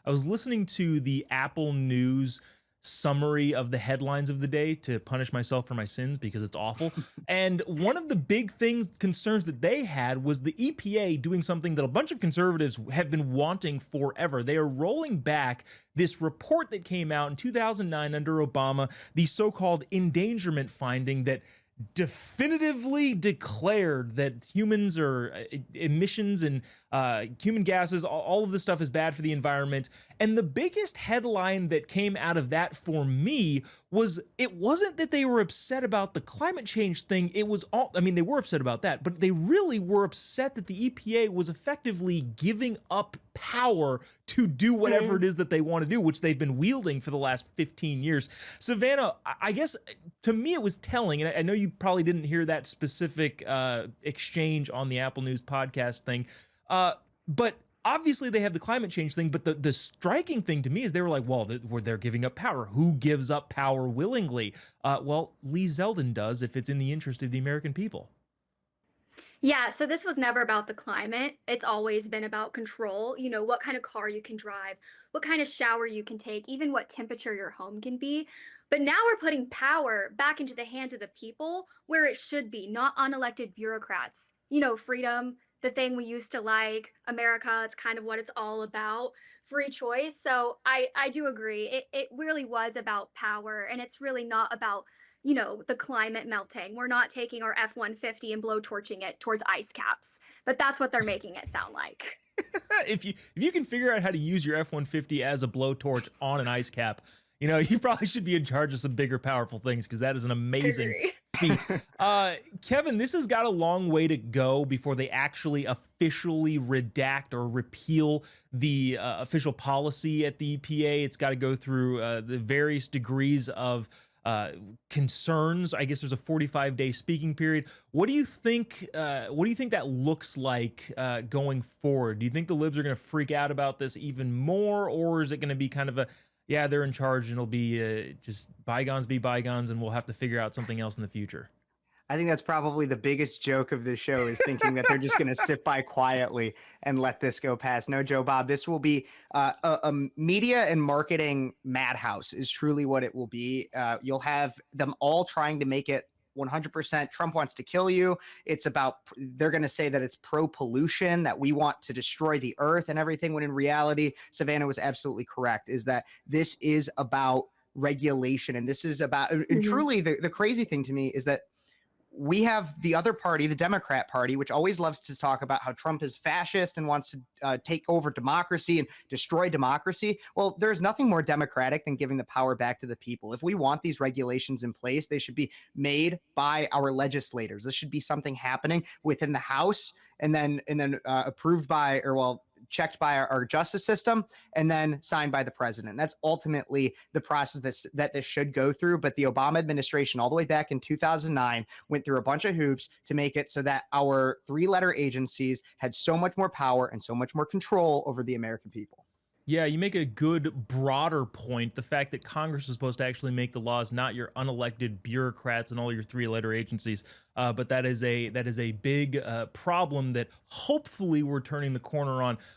I was listening to the Apple News summary of the headlines of the day to punish myself for my sins because it's awful. And one of the big concerns that they had was the EPA doing something that a bunch of conservatives have been wanting forever. They are rolling back this report that came out in 2009 under Obama, the so-called endangerment finding that definitively declared that humans or emissions and human gases, all of this stuff is bad for the environment. And the biggest headline that came out of that for me was, it wasn't that they were upset about the climate change thing. It was all, I mean, they were upset about that, but they really were upset that the EPA was effectively giving up power to do whatever it is that they want to do, which they've been wielding for the last 15 years. Savannah, I guess to me it was telling, and I know you probably didn't hear that specific exchange on the Apple News podcast thing, but obviously they have the climate change thing, but the striking thing to me is they were like, well, they're giving up power. Who gives up power willingly? Well, Lee Zeldin does if it's in the interest of the American people. Yeah, so this was never about the climate. It's always been about control. You know, what kind of car you can drive, what kind of shower you can take, even what temperature your home can be. But now we're putting power back into the hands of the people where it should be, not unelected bureaucrats. You know, freedom, the thing we used to like, America, it's kind of what it's all about, free choice. So I do agree. It really was about power, and it's really not about the climate melting. We're not taking our F-150 and blowtorching it towards ice caps, but that's what they're making it sound like. If you can figure out how to use your F-150 as a blowtorch on an ice cap, you probably should be in charge of some bigger, powerful things, because that is an amazing feat. Kevin, this has got a long way to go before they actually officially redact or repeal the official policy at the EPA. It's got to go through the various degrees of concerns. I guess there's a 45-day speaking period. What do you think? What do you think that looks like going forward? Do you think the libs are going to freak out about this even more, or is it going to be kind of a, yeah, they're in charge and it'll be just bygones be bygones, and we'll have to figure out something else in the future? I think that's probably the biggest joke of the show, is thinking that they're just going to sit by quietly and let this go past. No, Joe Bob, this will be a media and marketing madhouse is truly what it will be. You'll have them all trying to make it 100% Trump wants to kill you. It's about, they're going to say that it's pro-pollution, that we want to destroy the earth and everything, when in reality, Savannah was absolutely correct, is that this is about regulation. And this is about, and truly the crazy thing to me is that we have the other party, the Democrat Party, which always loves to talk about how Trump is fascist and wants to take over democracy and destroy democracy. Well, there's nothing more democratic than giving the power back to the people. If we want these regulations in place, they should be made by our legislators. This should be something happening within the House and then approved by, or well, checked by our justice system, and then signed by the president. That's ultimately the process that this should go through. But the Obama administration, all the way back in 2009, went through a bunch of hoops to make it so that our three-letter agencies had so much more power and so much more control over the American people. Yeah, you make a good broader point. The fact that Congress is supposed to actually make the laws, not your unelected bureaucrats and all your three-letter agencies. But that is a big problem that hopefully we're turning the corner on.